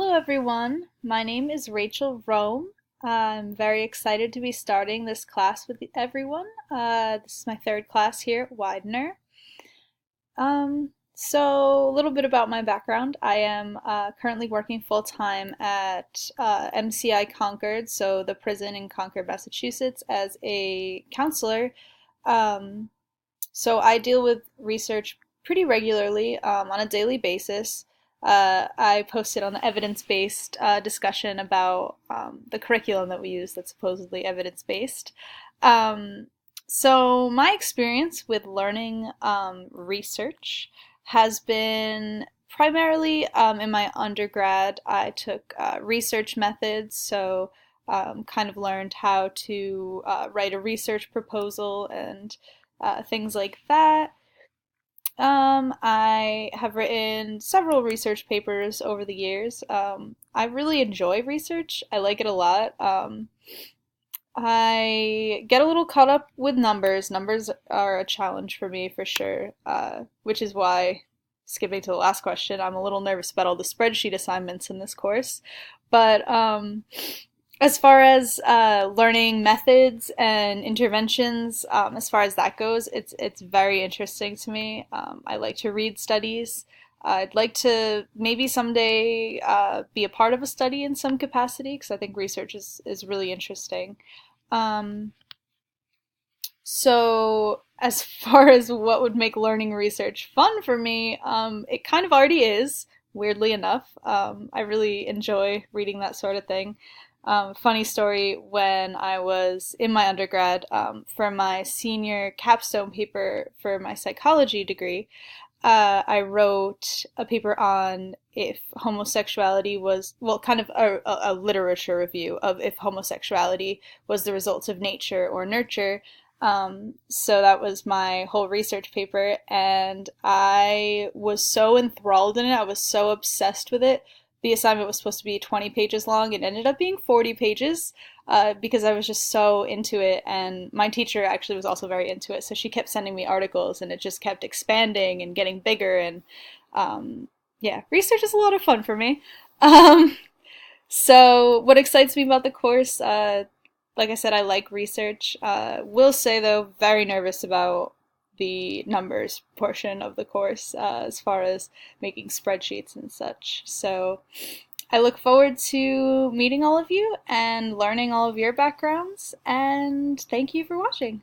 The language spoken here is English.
Hello everyone, my name is Rachel Rome. I'm very excited to be starting this class with everyone. This is my third class here at Widener. So a little bit about my background. I am currently working full-time at MCI Concord, so the prison in Concord, Massachusetts, as a counselor. Um, so I deal with research pretty regularly on a daily basis. I posted on the evidence-based discussion about the curriculum that we use that's supposedly evidence-based. Um, so my experience with learning research has been primarily in my undergrad. I took research methods, so kind of learned how to write a research proposal and things like that. I have written several research papers over the years. I really enjoy research. I like it a lot. I get a little caught up with numbers. Numbers are a challenge for me for sure, which is why, skipping to the last question, I'm a little nervous about all the spreadsheet assignments in this course. But as far as learning methods and interventions, as far as that goes, it's very interesting to me. I like to read studies. I'd like to maybe someday be a part of a study in some capacity because I think research is really interesting. Um, so as far as what would make learning research fun for me, it kind of already is, weirdly enough. I really enjoy reading that sort of thing. Funny story, when I was in my undergrad, for my senior capstone paper for my psychology degree, I wrote a paper on if homosexuality was, well, kind of a literature review of if homosexuality was the result of nature or nurture. So that was my whole research paper, and I was so enthralled in it. I was so obsessed with it. The assignment was supposed to be 20 pages long. It ended up being 40 pages because I was just so into it. And my teacher actually was also very into it. So she kept sending me articles and it just kept expanding and getting bigger. And yeah, research is a lot of fun for me. Um, so, what excites me about the course, like I said, I like research. Will say, though, very nervous about the numbers portion of the course as far as making spreadsheets and such. So, I look forward to meeting all of you and learning all of your backgrounds, and thank you for watching.